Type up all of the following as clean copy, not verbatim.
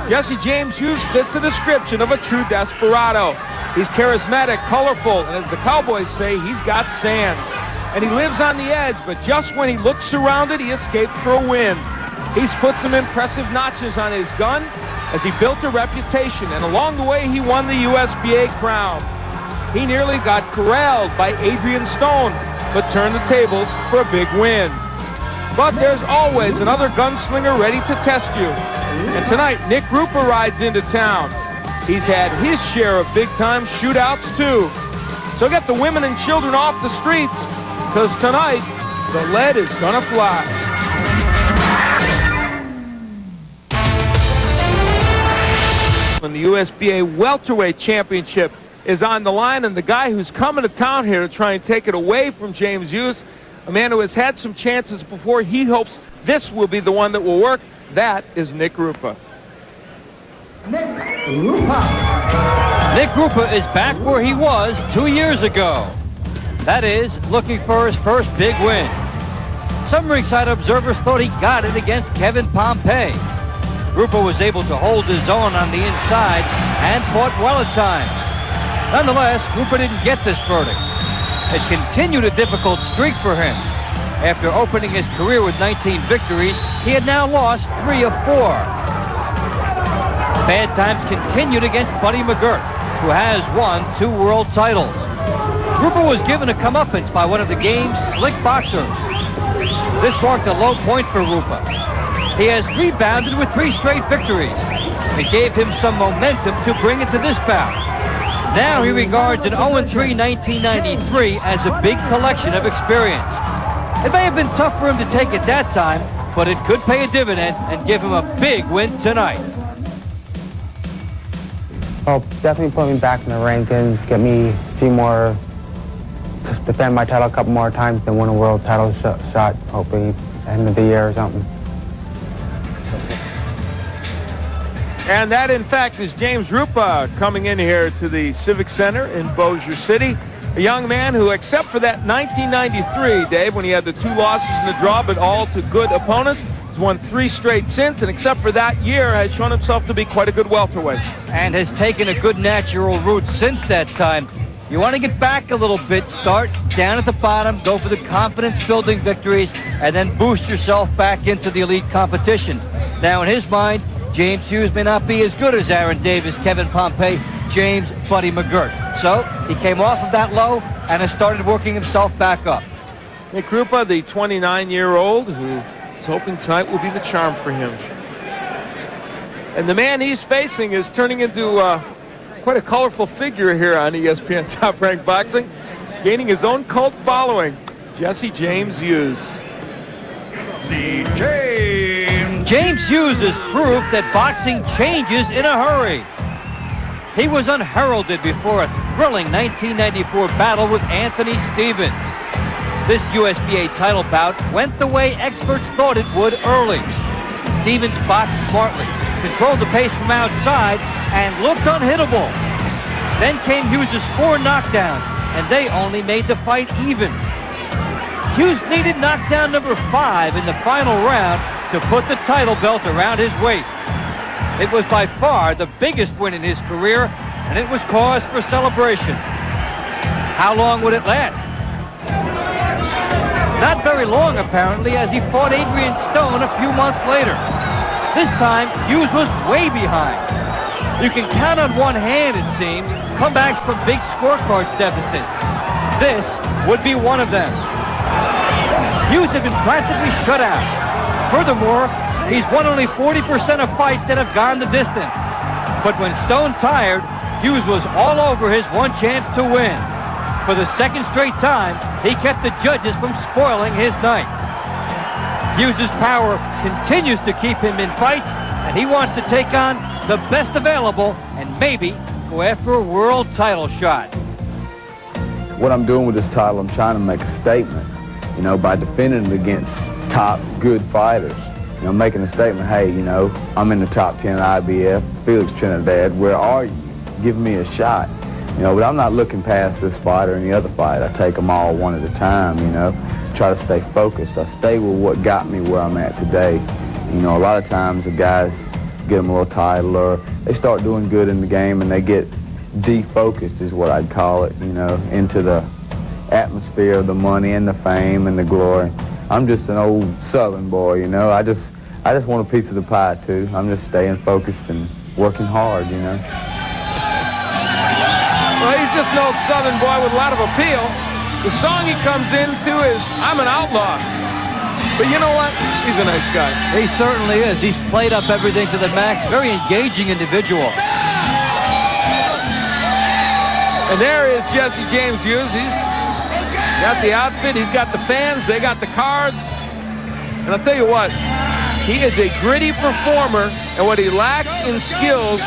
Jesse James Hughes fits the description of a true desperado. He's charismatic, colorful, and as the Cowboys say, he's got sand. And he lives on the edge, but just when he looks surrounded, he escapes for a win. He's put some impressive notches on his gun as he built a reputation, and along the way, he won the USBA crown. He nearly got corralled by Adrian Stone, but turned the tables for a big win. But there's always another gunslinger ready to test you. And tonight, Nick Rupa rides into town. He's had his share of big-time shootouts, too. So get the women and children off the streets, because tonight, the lead is gonna fly. The USBA Welterweight Championship is on the line, and the guy who's coming to town here to try and take it away from James Hughes, a man who has had some chances before, he hopes this will be the one that will work. That is Nick Rupa. Nick Rupa is back where he was 2 years ago. That is, looking for his first big win. Some ringside observers thought he got it against Kevin Pompey. Rupa was able to hold his own on the inside and fought well at times. Nonetheless, Rupa didn't get this verdict. It continued a difficult streak for him. After opening his career with 19 victories, he had now lost 3 of 4. Bad times continued against Buddy McGirt, who has won 2 world titles. Rupa was given a comeuppance by one of the game's slick boxers. This marked a low point for Rupa. He has rebounded with 3 straight victories. It gave him some momentum to bring it to this bout. Now he regards an 0-3 1993 as a big collection of experience. It may have been tough for him to take at that time, but it could pay a dividend and give him a big win tonight. Well, definitely put me back in the rankings, get me a few more, just defend my title a couple more times, then win a world title shot, hopefully end of the year or something. And that, in fact, is James Rupa coming in here to the Civic Center in Bossier City. A young man who, except for that 1993, Dave, when he had the 2 losses in the draw, but all to good opponents, has won 3 straight since, and except for that year, has shown himself to be quite a good welterweight. And has taken a good natural route since that time. You want to get back a little bit, start down at the bottom, go for the confidence-building victories, and then boost yourself back into the elite competition. Now, in his mind, James Hughes may not be as good as Aaron Davis, Kevin Pompey, James Buddy McGirt. So he came off of that low and has started working himself back up. Nick Rupa, the 29-year-old, who is hoping tonight will be the charm for him. And the man he's facing is turning into quite a colorful figure here on ESPN Top Rank Boxing, gaining his own cult following, Jesse James Hughes. James Hughes is proof that boxing changes in a hurry. He was unheralded before a thrilling 1994 battle with Anthony Stevens. This USBA title bout went the way experts thought it would early. Stevens boxed smartly, controlled the pace from outside, and looked unhittable. Then came Hughes' 4 knockdowns, and they only made the fight even. Hughes needed knockdown number 5 in the final round to put the title belt around his waist. It was by far the biggest win in his career, and it was cause for celebration. How long would it last? Not very long, apparently, as he fought Adrian Stone a few months later. This time, Hughes was way behind. You can count on one hand, it seems, comebacks from big scorecards deficits. This would be one of them. Hughes had been practically shut out. Furthermore, he's won only 40% of fights that have gone the distance. But when Stone tired, Hughes was all over his one chance to win. For the second straight time, he kept the judges from spoiling his night. Hughes' power continues to keep him in fights, and he wants to take on the best available and maybe go after a world title shot. What I'm doing with this title, I'm trying to make a statement, you know, by defending it against top good fighters. You know, making a statement, hey, you know, I'm in the top 10 IBF, Felix Trinidad, where are you? Give me a shot. You know, but I'm not looking past this fight or any other fight. I take them all one at a time, you know, try to stay focused. I stay with what got me where I'm at today. You know, a lot of times the guys get them a little title, or they start doing good in the game and they get defocused, is what I'd call it, you know, into the atmosphere of the money and the fame and the glory. I'm just an old Southern boy, you know. I just want a piece of the pie too. I'm just staying focused and working hard, you know. Well, he's just an old Southern boy with a lot of appeal. The song he comes into is "I'm an Outlaw." But you know what? He's a nice guy. He certainly is. He's played up everything to the max. Very engaging individual. And there is Jesse James Hughes. He's got the outfit. He's got the fans. They got the cards. And I'll tell you what, he is a gritty performer. And what he lacks in skills,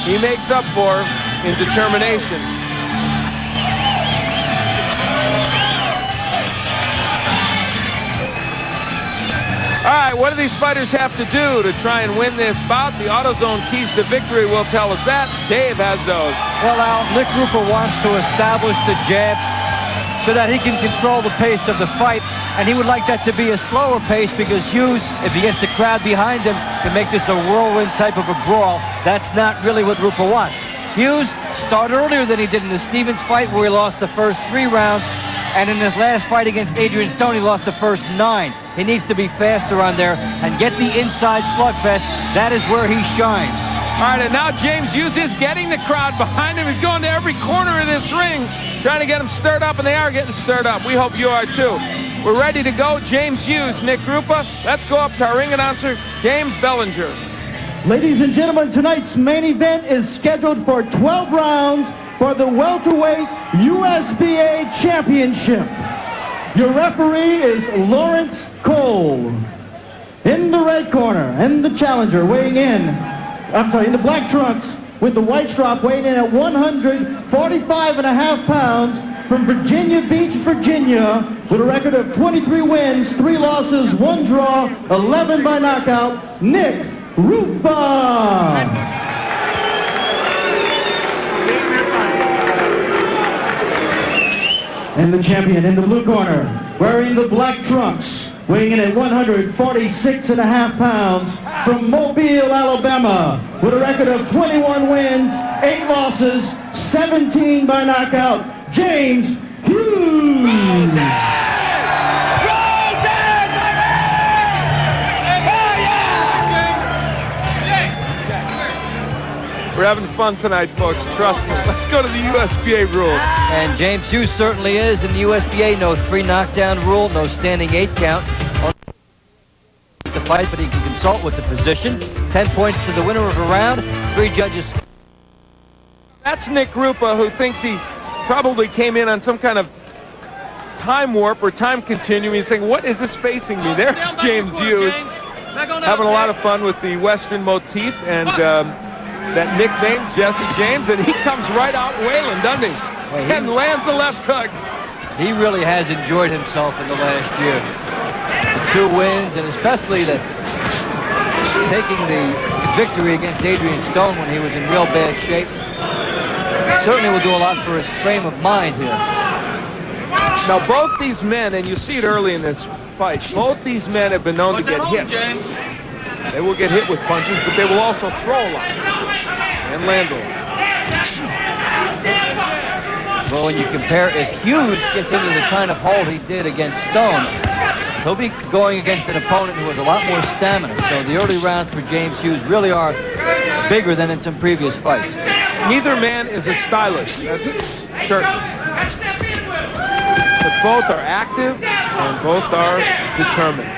he makes up for in determination. All right, what do these fighters have to do to try and win this bout? The AutoZone keys to victory will tell us that. Dave has those. Well, Al, Nick Rupa wants to establish the jab so that he can control the pace of the fight, and he would like that to be a slower pace because Hughes, if he gets the crowd behind him, can make this a whirlwind type of a brawl. That's not really what Rupa wants. Hughes started earlier than he did in the Stevens fight, where he lost the first 3 rounds, and in his last fight against Adrian Stone, he lost the first 9. He needs to be faster on there and get the inside slugfest. That is where he shines. All right, and now James Hughes is getting the crowd behind him. He's going to every corner of this ring, trying to get them stirred up, and they are getting stirred up. We hope you are, too. We're ready to go. James Hughes, Nick Rupa. Let's go up to our ring announcer, James Bellinger. Ladies and gentlemen, tonight's main event is scheduled for 12 rounds for the welterweight USBA Championship. Your referee is Lawrence Cole. In the red corner, and the challenger weighing in, in the black trunks with the white strap, weighing in at 145.5 pounds, from Virginia Beach, Virginia, with a record of 23 wins, 3 losses, 1 draw, 11 by knockout, Nick Rupa. And the champion in the blue corner, wearing the black trunks, weighing in at 146.5 pounds, from Mobile, Alabama, with a record of 21 wins, 8 losses, 17 by knockout, James Hughes. We're having fun tonight, folks. Trust me. Let's go to the USBA rules. And James Hughes certainly is. In the USBA, no 3 knockdown rule, no standing 8 count. The fight, but he can consult with the physician. 10 points to the winner of a round. 3 judges. That's Nick Rupa, who thinks he probably came in on some kind of time warp or time continuum. He's saying, what is this facing me? There's James Hughes, having a lot of fun with the Western motif and that nickname, Jesse James, and he comes right out wailing, doesn't he? And lands the left hook. He really has enjoyed himself in the last year. The 2 wins, and especially taking the victory against Adrian Stone when he was in real bad shape. Certainly will do a lot for his frame of mind here. Now, both these men, and you see it early in this fight, both these men have been known to get hit. They will get hit with punches, but they will also throw a lot and land a lot. Well, when you compare, if Hughes gets into the kind of hole he did against Stone, he'll be going against an opponent who has a lot more stamina. So the early rounds for James Hughes really are bigger than in some previous fights. Neither man is a stylist, that's certain. But both are active and both are determined.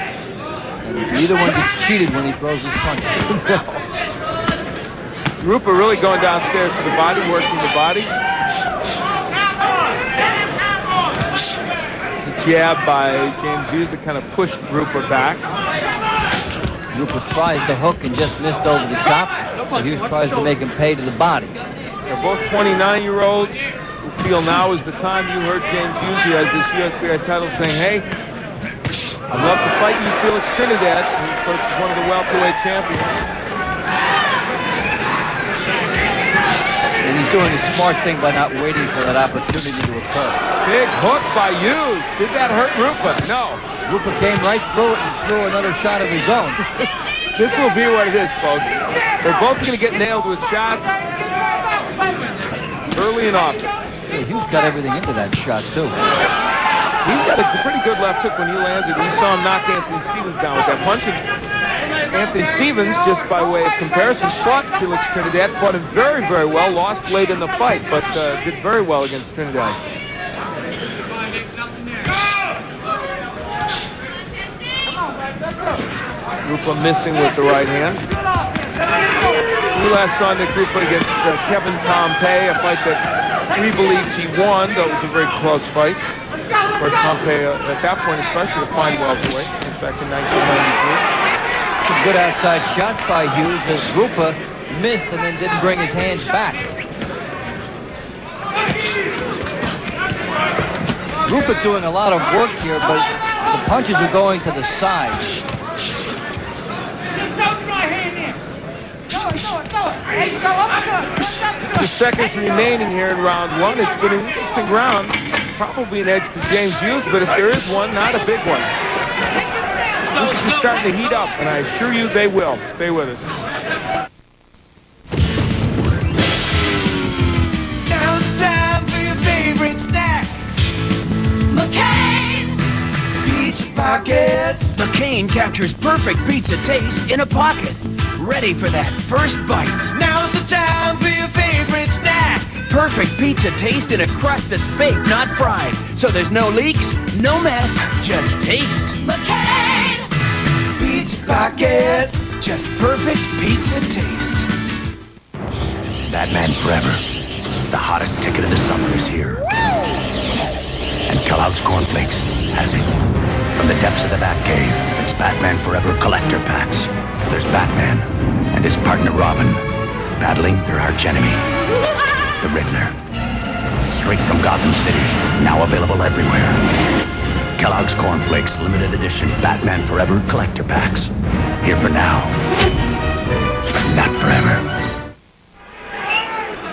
Neither one gets cheated when he throws his punches. Rupa really going downstairs to the body, working the body. It's a jab by James Hughes that kind of pushed Rupa back. Rupa tries to hook and just missed over the top. So Hughes tries to make him pay to the body. They're both 29-year-olds who feel now is the time. You heard James Hughes, who has this USBA title, saying, hey, I'd love to fight you, Felix Trinidad, who of course is one of the welterweight champions. And he's doing a smart thing by not waiting for that opportunity to occur. Big hook by Hughes. Did that hurt Rupa? No. Rupa came right through it and threw another shot of his own. This will be what it is, folks. They're both going to get nailed with shots early and often. Yeah, Hughes got everything into that shot, too. He's got a pretty good left hook when he lands it. We saw him knock Anthony Stevens down with that punch. Anthony Stevens, just by way of comparison, fought Felix Trinidad, fought him very, very well, lost late in the fight, but did very well against Trinidad. Rupa missing with the right hand. We last saw Nick Rupa against Kevin Pompey, a fight that we believed he won, though it was a very close fight. Of course, Pompey, at that point especially, a fine welterweight, back in 1993. Some good outside shots by Hughes as Rupa missed and then didn't bring his hands back. Rupa doing a lot of work here, but the punches are going to the side. The seconds remaining here in round one. It's been an interesting round. Probably an edge to James Hughes, but if there is one, not a big one. This is just starting to heat up, and I assure you they will. Stay with us. Now it's time for your favorite snack. McCain! Pizza Pockets! McCain captures perfect pizza taste in a pocket. Ready for that first bite. Now's the time for your favorite snack. Perfect pizza taste in a crust that's baked, not fried. So there's no leaks, no mess, just taste. McCain! Pizza Pockets! Just perfect pizza taste. Batman Forever. The hottest ticket of the summer is here. And Kellogg's Cornflakes has it. From the depths of the Batcave, it's Batman Forever collector packs. There's Batman and his partner Robin battling their archenemy, the Riddler. Straight from Gotham City, now available everywhere. Kellogg's Cornflakes limited edition Batman Forever collector packs. Here for now, but not forever.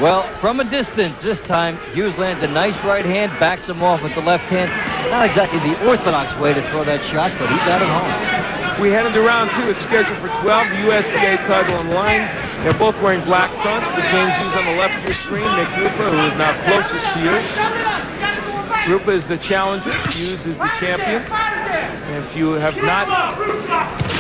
Well, from a distance this time, Hughes lands a nice right hand, backs him off with the left hand. Not exactly the orthodox way to throw that shot, but he got it home. We head into round two. It's scheduled for 12. The USBA title on line. They're both wearing black fronts, but James Hughes on the left of your screen. Nick Rupa, who is now closest to you. Rupa is the challenger. Hughes is the champion. And if you have not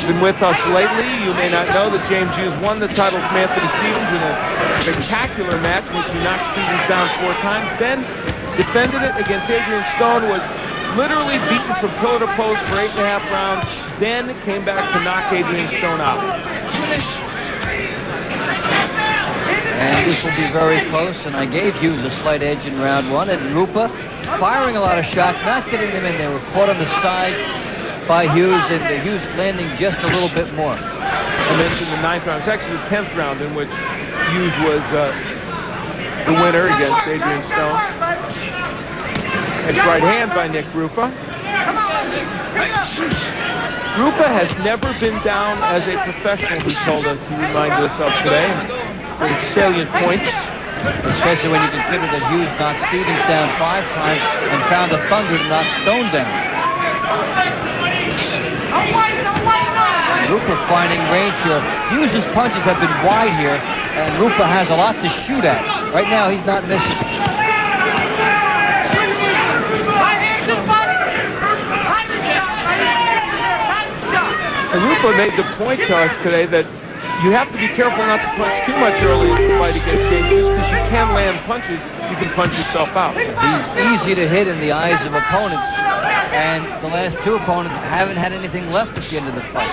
been with us lately, you may not know that James Hughes won the title from Anthony Stevens in a spectacular match in which he knocked Stevens down 4 times. Then defended it against Adrian Stone, was literally beaten from pillar to post for 8.5 rounds, then came back to knock Adrian Stone out. And this will be very close, and I gave Hughes a slight edge in round one, and Rupa firing a lot of shots, not getting them in. They were caught on the sides by Hughes, and Hughes landing just a little bit more. I mentioned the 9th round. It's actually the 10th round in which Hughes was the winner against Adrian Stone. It's right hand by Nick Rupa. Rupa has never been down as a professional, he told us. He reminded us of today. For salient points. Especially when you consider that Hughes knocked Stevens down 5 times and found the thunder to knock Stone down. Rupa finding range here. Hughes' punches have been wide here, and Rupa has a lot to shoot at. Right now, he's not missing. Rupa made the point to us today that you have to be careful not to punch too much early in the fight against James Hughes, because you can land punches, you can punch yourself out. He's easy to hit in the eyes of opponents, and the last 2 opponents haven't had anything left at the end of the fight.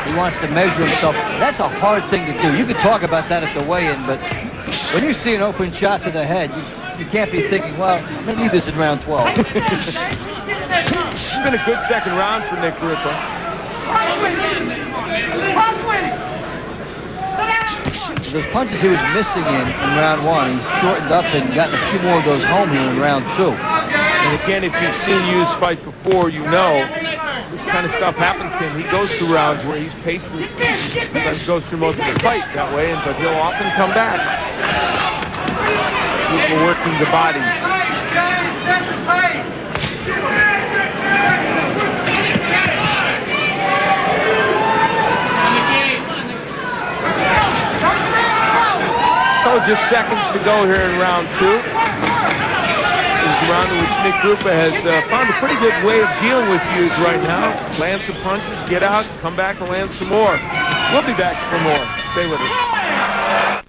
He wants to measure himself. That's a hard thing to do. You could talk about that at the weigh-in, but when you see an open shot to the head, you can't be thinking, well, I need this in round 12. It's been a good second round for Nick Rupa. Those punches he was missing in round 1, he's shortened up and gotten a few more of those home here in round 2. And again, if you've seen Hughes fight before, you know this kind of stuff happens to him. He goes through rounds where he's paced through, sometimes goes through most of the fight that way, but he'll often come back. People working the body. just seconds to go here in round 2. This is a round in which Nick Rupa has found a pretty good way of dealing with Hughes right now. Land some punches, get out, come back and land some more. We'll be back for more. Stay with us.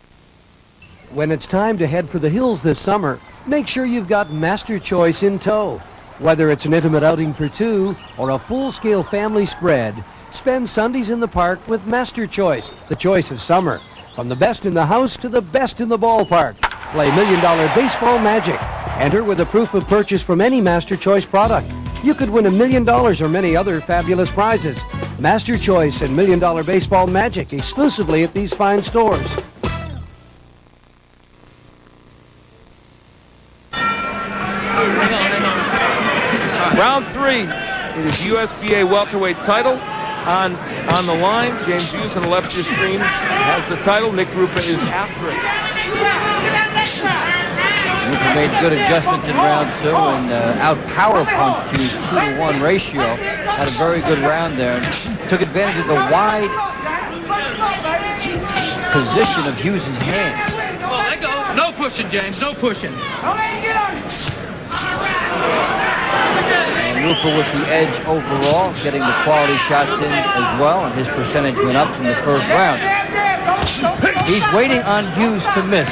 When it's time to head for the hills this summer, make sure you've got Master Choice in tow. Whether it's an intimate outing for 2 or a full-scale family spread, spend Sundays in the park with Master Choice, the choice of summer. From the best in the house to the best in the ballpark. Play $1 Million Baseball Magic. Enter with a proof of purchase from any Master Choice product. You could win $1 million or many other fabulous prizes. Master Choice and $1 Million Baseball Magic exclusively at these fine stores. Round 3, it is USBA welterweight title on the line. James Hughes on the left of your screen has the title. Nick Rupa is after it. Rupa made good adjustments in round 2 and out-power punched Hughes 2-to-1 ratio. Had a very good round there. Took advantage of the wide position of Hughes' hands. Oh, let go. No pushing, James. No pushing. And Rupa with the edge overall, getting the quality shots in as well, and his percentage went up from the first round. He's waiting on Hughes to miss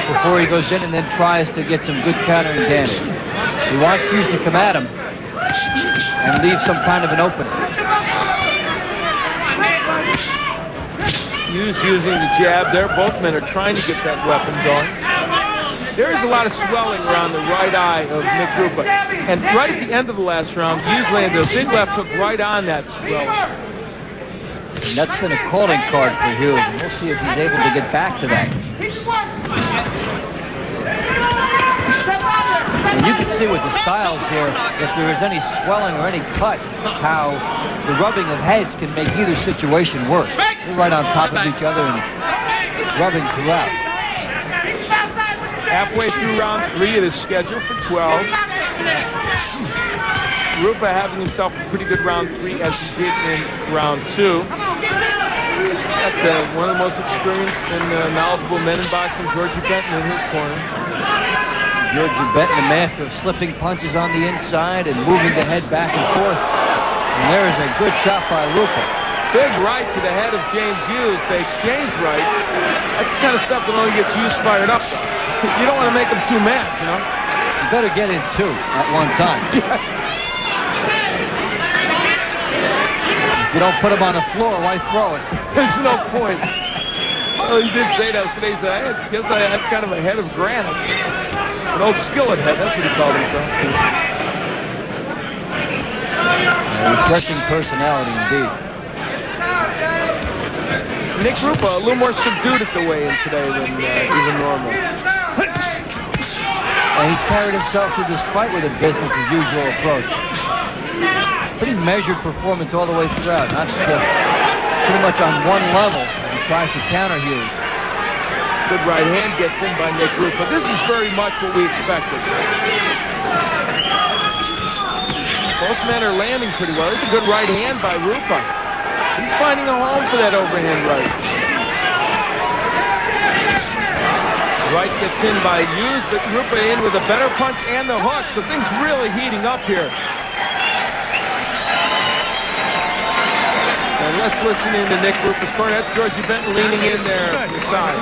before he goes in and then tries to get some good countering damage. He wants Hughes to come at him and leave some kind of an opening. Hughes using the jab there. Both men are trying to get that weapon going. There is a lot of swelling around the right eye of Nick Rupa. And right at the end of the last round, Hughes landed a big left hook right on that swelling. And that's been a calling card for Hughes, and we'll see if he's able to get back to that. And you can see with the styles here, if there is any swelling or any cut, how the rubbing of heads can make either situation worse. They're right on top of each other and rubbing throughout. Halfway through round 3, it is scheduled for 12. Rupa having himself a pretty good round 3 as he did in round 2. Got one of the most experienced and knowledgeable men in boxing, Georgie Benton, in his corner. Georgie Benton, a master of slipping punches on the inside and moving the head back and forth. And there is a good shot by Rupa. Big right to the head of James Hughes. They exchanged right. That's the kind of stuff that only gets Hughes fired up. You don't want to make him too mad, you know? You better get in 2 at one time. Yes. If you don't put him on the floor, why throw it? There's no point. Well, he did say that. He said, I guess I had kind of a head of granite. An old skillet head, that's what he called himself. A refreshing personality indeed. Nick Rupa, a little more subdued at the weigh-in today than even normal. And he's carried himself through this fight with a business-as-usual approach. Pretty measured performance all the way throughout, not pretty much on one level as he tries to counter Hughes. Good right hand gets in by Nick Rupa. This is very much what we expected. Both men are landing pretty well. It's a good right hand by Rupa. He's finding a home for that overhand right. Right gets in by Hughes, but Rupa in with a better punch and the hook. So things really heating up here. And let's listen in to Nick Rupa's corner. That's Georgie Benton leaning in there from the side.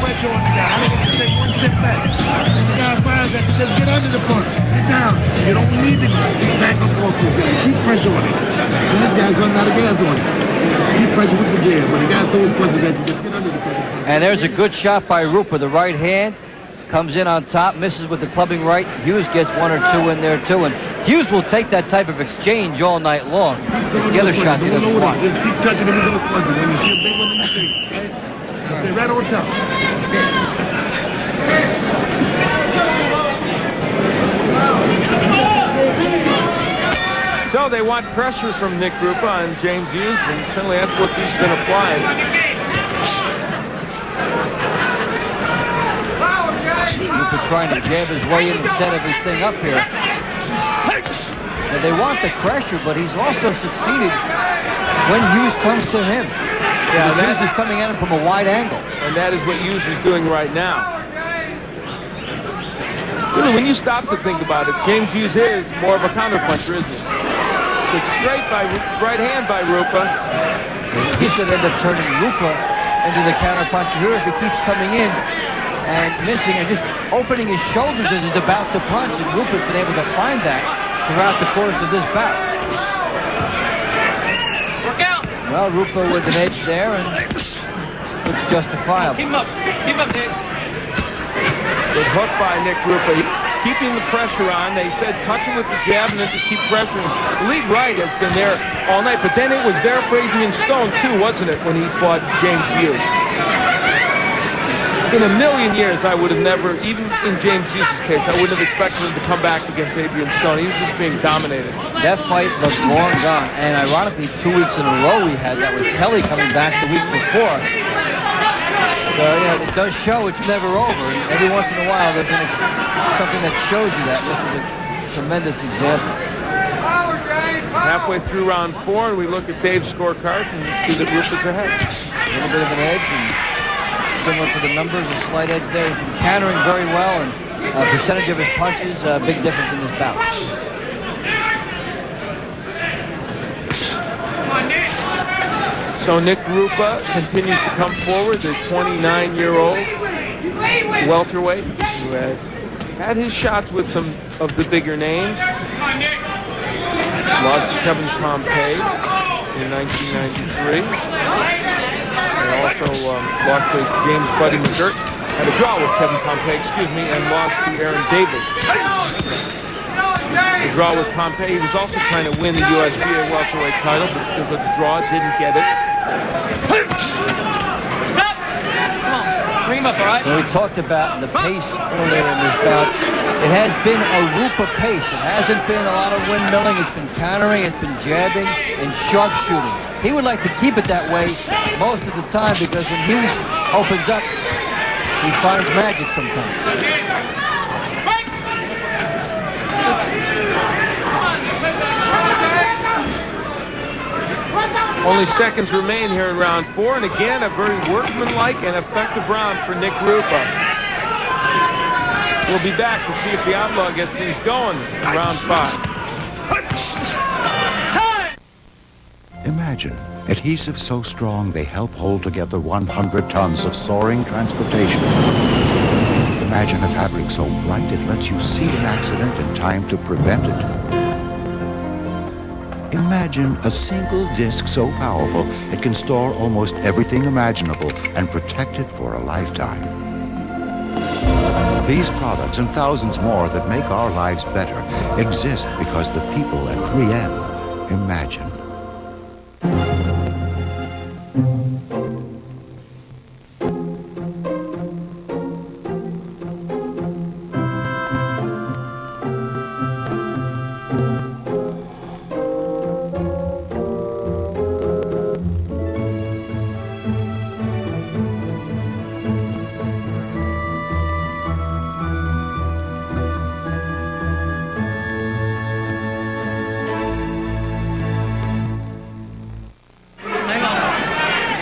Pressure on the guy. I think it's take one step back. The guy finds that, just get under the punch. Get down. You don't need to back and forth this guy. Keep pressure on him. And this guy's running out of gas on him. Keep pressure with the jab. When the guy throws punches at you, just get under the punch. And there's a good shot by Rupa. The right hand comes in on top, misses with the clubbing right. Hughes gets 1 or 2 in there too. And Hughes will take that type of exchange all night long. It's the other shots he doesn't want. Just keep touching him with those punches. When you see a big one in the face, right? Stay right on top. So they want pressure from Nick Rupa on James Hughes, and certainly that's what he's been applying. Rupa trying to jab his way in and set everything up here. And they want the pressure, but he's also succeeded when Hughes comes to him. Yeah, Hughes is coming at him from a wide angle. And that is what Hughes is doing right now. Really, when you stop to think about it, James Hughes is more of a counterpuncher, isn't he? It's straight by right hand by Rupa. He could end up turning Rupa into the counterpuncher here if he keeps coming in and missing and just opening his shoulders as he's about to punch. And Rupa's been able to find that throughout the course of this bout. Work out. Well, Rupa with an edge there, and it's justifiable. Keep him up. Keep him up, Nick. Good hook by Nick Rupa. He's keeping the pressure on. They said touch him with the jab and then just keep pressuring. The lead right has been there all night, but then it was there for Adrian Stone too, wasn't it, when he fought James Hughes? In a million years, I would have never, even in James Hughes' case, I wouldn't have expected him to come back against Adrian Stone. He was just being dominated. That fight looked long gone, and ironically, 2 weeks in a row we had that with Kelly coming back the week before. So, yeah, it does show it's never over, and every once in a while there's something that shows you that. This is a tremendous example. Halfway through round 4, and we look at Dave's scorecard and see that Rupa's ahead. A little bit of an edge, and similar to the numbers, a slight edge there. He's been countering very well, and percentage of his punches, a big difference in this bout. So Nick Rupa continues to come forward, the 29-year-old welterweight who has had his shots with some of the bigger names. Lost to Kevin Pompey in 1993. And also lost to James Buddy McGirt. Had a draw with Kevin Pompey, and lost to Aaron Davis. The draw with Pompey. He was also trying to win the USBA welterweight title, but because of the draw, didn't get it. Stop! Come on. Bring him up, all right? Well, we talked about the pace earlier in this bout. It has been a Rupa pace. It hasn't been a lot of windmilling. It's been countering, it's been jabbing, and sharpshooting. He would like to keep it that way most of the time because when Hughes opens up, he finds magic sometimes. Only seconds remain here in round 4, and again, a very workmanlike and effective round for Nick Rupa. We'll be back to see if the Outlaw gets these going in round 5. Imagine adhesives so strong they help hold together 100 tons of soaring transportation. Imagine a fabric so bright it lets you see an accident in time to prevent it. Imagine a single disc so powerful it can store almost everything imaginable and protect it for a lifetime. These products and thousands more that make our lives better exist because the people at 3M imagine.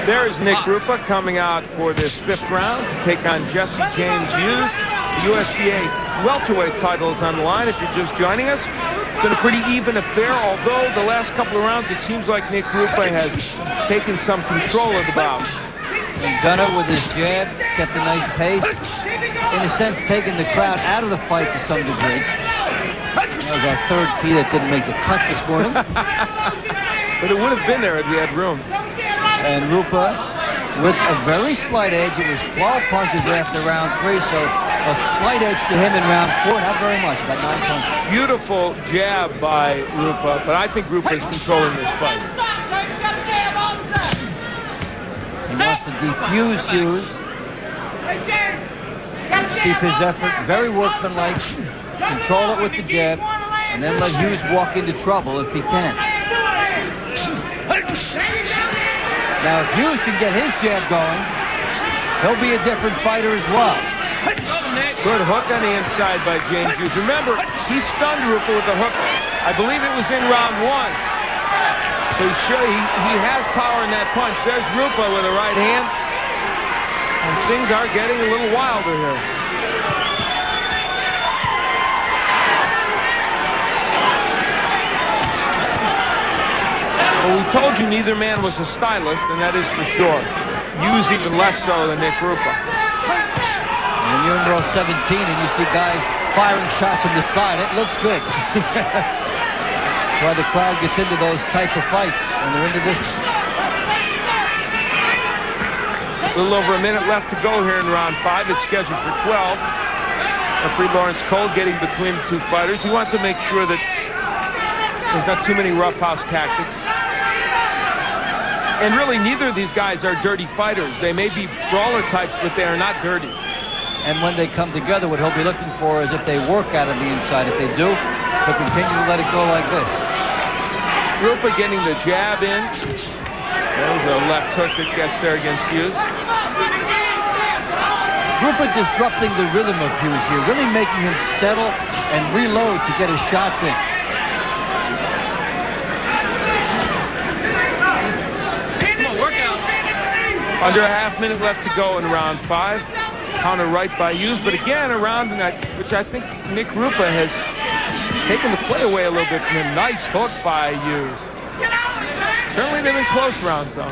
There's Nick Rupa coming out for this 5th round to take on Jessie James Hughes. The USBA welterweight title is on the line if you're just joining us. It's been a pretty even affair, although the last couple of rounds it seems like Nick Rupa has taken some control of the bout. And done it with his jab, kept a nice pace. In a sense, taking the crowd out of the fight to some degree. That was our 3rd key that didn't make the cut this morning. But it would have been there if we had room. And Rupa with a very slight edge. It was 12 punches after round 3, so a slight edge to him in round 4. Not very much, about 9 punches. Beautiful jab by Rupa, but I think Rupa is controlling this fight. He wants to defuse Hughes. Keep his effort very workmanlike. Control it with the jab, and then let Hughes walk into trouble if he can. Now, if Hughes can get his jab going, he'll be a different fighter as well. him, Nick. Good hook on the inside by James Hughes. Remember, he stunned Rupa with the hook. I believe it was in round 1. So he has power in that punch. There's Rupa with a right hand. And things are getting a little wilder here. Well, we told you neither man was a stylist, and that is for sure. Hughes even less so than Nick Rupa. When you're in row 17 and you see guys firing shots from the side, it looks good. That's why the crowd gets into those type of fights when they're into this. A little over a minute left to go here in round 5. It's scheduled for 12. Referee Lawrence Cole getting between the two fighters. He wants to make sure that there's not too many roughhouse tactics. And really, neither of these guys are dirty fighters. They may be brawler types, but they are not dirty. And when they come together, what he'll be looking for is if they work out of the inside. If they do, he'll continue to let it go like this. Rupa getting the jab in. There's a left hook that gets there against Hughes. Rupa disrupting the rhythm of Hughes here, really making him settle and reload to get his shots in. Under a half minute left to go in round 5. Counter right by Hughes, but again, a round which I think Nick Rupa has taken the play away a little bit from him. Nice hook by Hughes. Certainly they've been close rounds, though.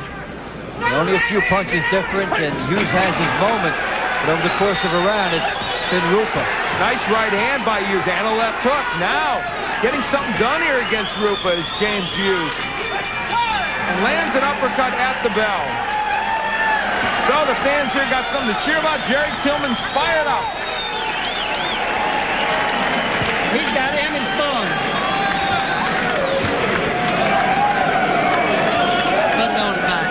Only a few punches difference, and Hughes has his moments, but over the course of a round, it's been Rupa. Nice right hand by Hughes and a left hook. Now, getting something done here against Rupa is James Hughes. And lands an uppercut at the bell. So the fans here got something to cheer about. Jerry Tillman's fired up. He's got him in fun. Putting on tonight.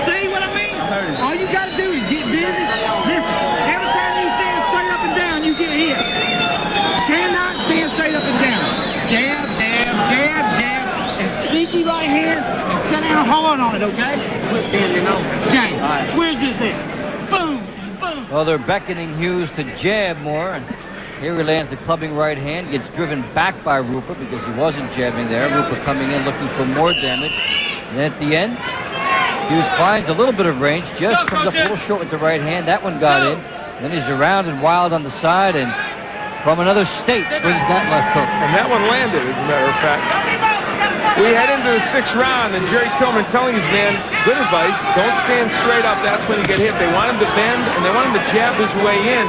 See what I mean? All you got to do is get busy. Listen, every time you stand straight up and down, you get hit. Cannot stand straight up and down. Jab, jab, jab, jab. Sneaky right hand and sit down hard on it, okay? James, where's this at? Boom, boom. Well, they're beckoning Hughes to jab more, and here he lands the clubbing right hand, gets driven back by Rupa because he wasn't jabbing there. Rupa coming in looking for more damage. And then at the end, Hughes finds a little bit of range, just comes up a little short with the right hand. That one got in. Then he's around and wild on the side, and from another state brings that left hook. And that one landed, as a matter of fact. We head into the 6th round, and Jerry Tillman telling his man, good advice, don't stand straight up, that's when you get hit. They want him to bend, and they want him to jab his way in.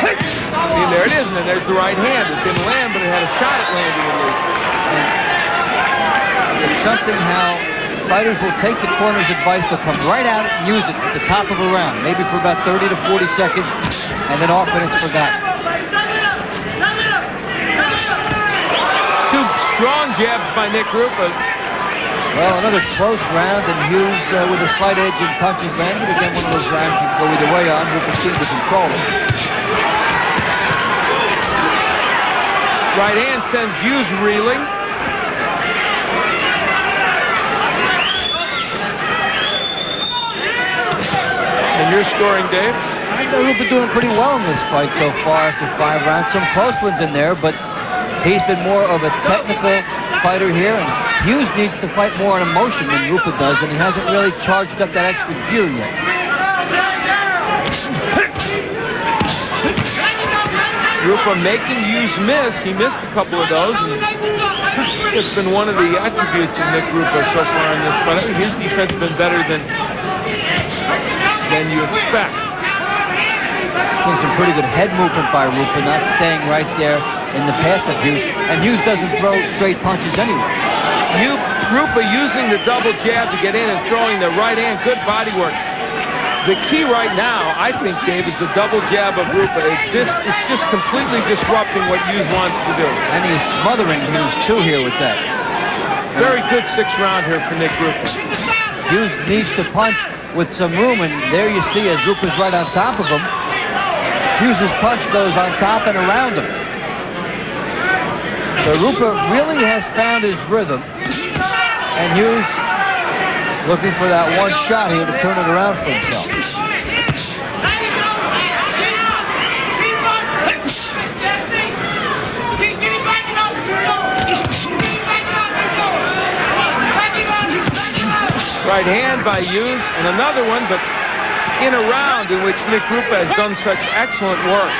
See, there it is, and then there's the right hand. It didn't land, but it had a shot at landing at least. It's something how fighters will take the corner's advice, they'll come right out and use it at the top of a round, maybe for about 30 to 40 seconds, and then often it's forgotten. Two strong jabs by Nick Rupa. Well, another close round, and Hughes with a slight edge in punches landed. Again, one of those rounds you can go either way on. Rupa seemed to control it. Right hand sends Hughes reeling. And you're scoring, Dave? I think Rupa doing pretty well in this fight so far after 5 rounds. Some close ones in there, but he's been more of a technical fighter here, and Hughes needs to fight more on emotion than Rupa does, and he hasn't really charged up that extra gear yet. Rupa making Hughes miss. He missed a couple of those, and it's been one of the attributes of Nick Rupa so far in this fight. I think his defense has been better than you expect. Seeing some pretty good head movement by Rupa, not staying right there in the path of Hughes, and Hughes doesn't throw straight punches anyway. Rupa using the double jab to get in and throwing the right hand, good body work. The key right now, I think, Dave, is the double jab of Rupa. It's just completely disrupting what Hughes wants to do. And he's smothering Hughes, too, here with that. Very good 6th round here for Nick Rupa. Hughes needs to punch with some room, and there you see, as Rupa's right on top of him, Hughes' punch goes on top and around him. So Rupa really has found his rhythm, and Hughes Looking for that one shot here to turn it around for himself. Right hand by Hughes, and another one, but in a round in which Nick Rupa has done such excellent work.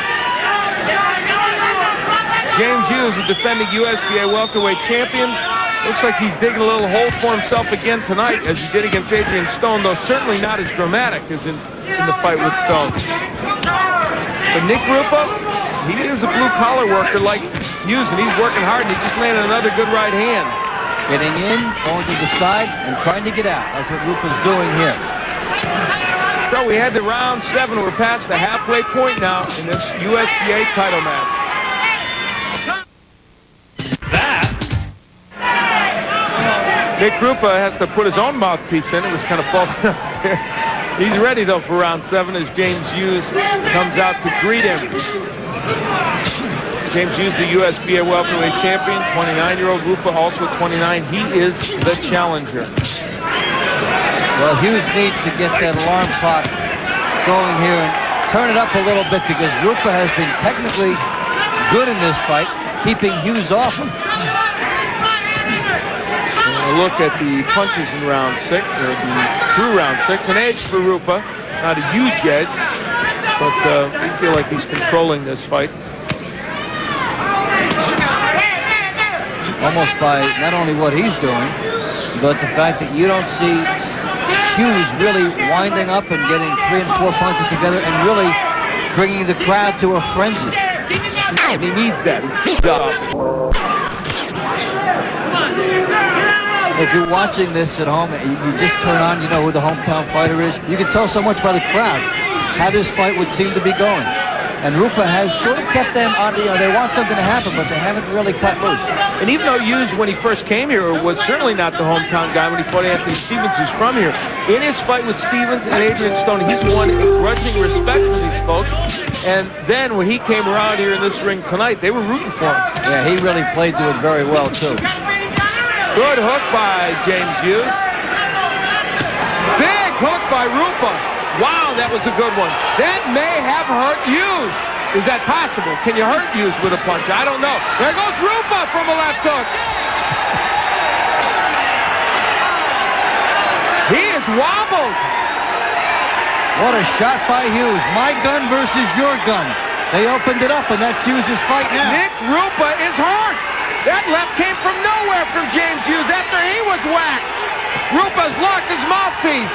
James Hughes, the defending USBA welterweight champion, looks like he's digging a little hole for himself again tonight, as he did against Adrian Stone, though certainly not as dramatic as in the fight with Stone. But Nick Rupa, he is a blue-collar worker like Hughes, and he's working hard, and he just landed another good right hand. Getting in, going to the side, and trying to get out. That's what Rupa's doing here. So we had the round 7. We're past the halfway point now in this USBA title match. Nick Rupa has to put his own mouthpiece in. It was kind of falling out there. He's ready, though, for round 7 as James Hughes comes out to greet him. James Hughes, the USBA welterweight champion, 29-year-old. Rupa, also 29. He is the challenger. Well, Hughes needs to get that alarm clock going here and turn it up a little bit, because Rupa has been technically good in this fight, keeping Hughes off him. A look at the punches in round 6, or through round 6. An edge for Rupa, not a huge edge, but we feel like he's controlling this fight. Almost by not only what he's doing, but the fact that you don't see Hughes really winding up and getting 3 and 4 punches together and really bringing the crowd to a frenzy. And he needs that. If you're watching this at home, you just turn on, you know who the hometown fighter is. You can tell so much by the crowd how this fight would seem to be going. And Rupa has sort of kept them on, they want something to happen, but they haven't really cut loose. And even though Hughes, when he first came here, was certainly not the hometown guy when he fought Anthony Stevens, who's from here. In his fight with Stevens and Adrian Stone, he's won a grudging respect for these folks. And then when he came around here in this ring tonight, they were rooting for him. Yeah, he really played to it very well, too. Good hook by James Hughes. Big hook by Rupa. Wow, that was a good one. That may have hurt Hughes. Is that possible? Can you hurt Hughes with a punch? I don't know. There goes Rupa from a left hook. He is wobbled. What a shot by Hughes. My gun versus your gun. They opened it up, and that's Hughes' fight now. Nick Rupa is hurt. That left came from nowhere from James Hughes after he was whacked. Rupa's locked his mouthpiece.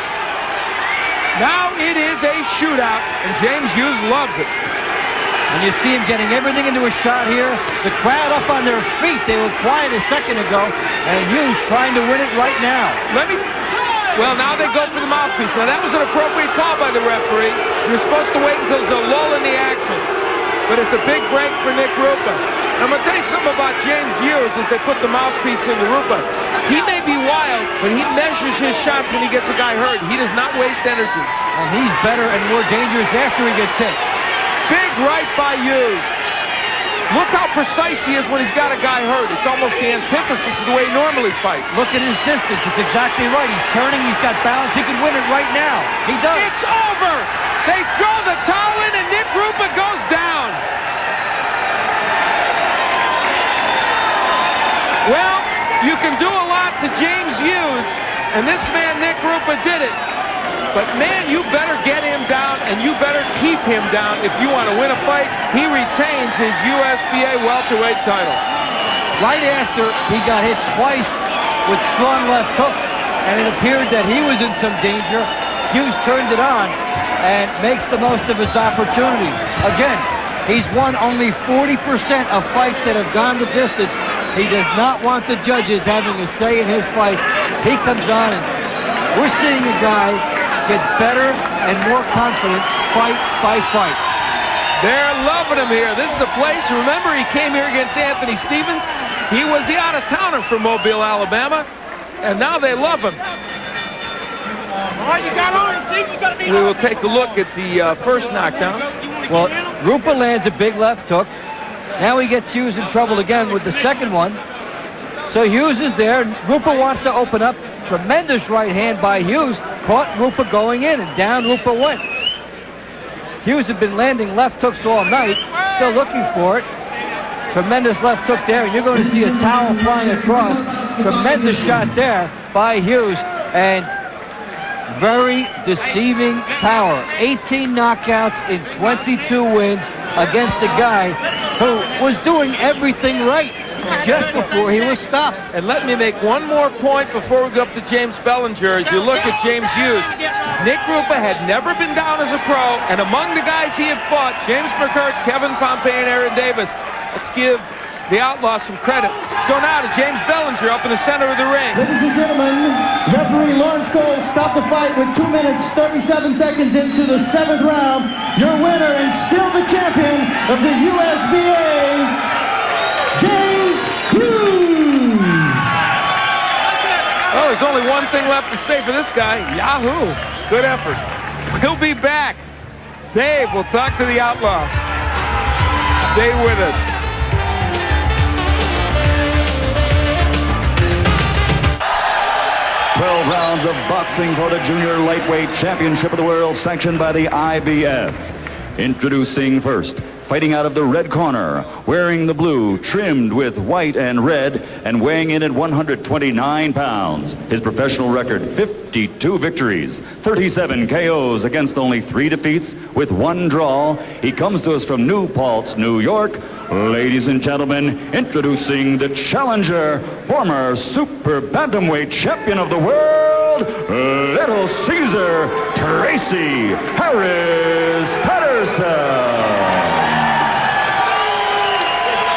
Now it is a shootout, and James Hughes loves it. And you see him getting everything into a shot here. The crowd up on their feet. They were quiet a second ago, and Hughes trying to win it right now. Well, now they go for the mouthpiece. Now, that was an appropriate call by the referee. You're supposed to wait until there's a lull in the action. But it's a big break for Nick Rupa. I'm going to tell you something about James Hughes as they put the mouthpiece into Rupa. He may be wild, but he measures his shots when he gets a guy hurt. He does not waste energy. And he's better and more dangerous after he gets hit. Big right by Hughes. Look how precise he is when he's got a guy hurt. It's almost the antithesis of the way he normally fights. Look at his distance. It's exactly right. He's turning. He's got balance. He can win it right now. He does. It's over. They throw the towel in, and Nick Rupa goes down. Well, you can do a lot to James Hughes, and this man, Nick Rupa, did it. But, man, you better get him down, and you better keep him down if you want to win a fight. He retains his USBA welterweight title. Right after he got hit twice with strong left hooks, and it appeared that he was in some danger, Hughes turned it on and makes the most of his opportunities. Again, he's won only 40% of fights that have gone the distance. He does not want the judges having a say in his fights. He comes on, and we're seeing a guy get better and more confident fight by fight. They're loving him here. This is a place, remember, he came here against Anthony Stevens. He was the out-of-towner from Mobile, Alabama, and now they love him. All right, you got on him, see? You got to be We will take a look at the first knockdown. Well, Rupa lands a big left hook. Now he gets Hughes in trouble again with the second one. So Hughes is there. Rupa wants to open up, Tremendous right hand by Hughes. Caught Rupa going in, and down Rupa went. Hughes had been landing left hooks all night. Still looking for it. Tremendous left hook there, and you're going to see a towel flying across. Tremendous shot there by Hughes, and very deceiving power. 18 knockouts in 22 wins against a guy who was doing everything right just before he was stopped. And let me make one more point before we go up to James Bellinger. As you look at James Hughes, Nick Rupa had never been down as a pro, and among the guys he had fought, James McCurt, Kevin Pompey, and Aaron Davis. Let's give the Outlaw some credit. Let's go now to James Bellinger up in the center of the ring. Ladies and gentlemen, referee Lawrence Cole stopped the fight with 2 minutes, 37 seconds into the 7th round. Your winner and still the champion of the USBA, James Hughes. Oh, there's only one thing left to say for this guy. Yahoo! Good effort. We'll be back. Dave will talk to the Outlaw. Stay with us. Rounds of boxing for the Junior Lightweight Championship of the World, sanctioned by the IBF. Introducing first, fighting out of the red corner, wearing the blue, trimmed with white and red, and weighing in at 129 pounds. His professional record, 52 victories, 37 KOs against only 3 defeats with 1 draw. He comes to us from New Paltz, New York. Ladies and gentlemen, introducing the challenger, former super bantamweight champion of the world, Little Caesar Tracy Harris Patterson.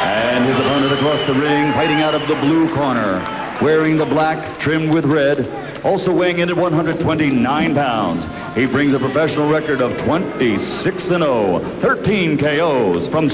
And his opponent across the ring, fighting out of the blue corner, wearing the black, trimmed with red, also weighing in at 129 pounds. He brings a professional record of 26-0, 13 KOs from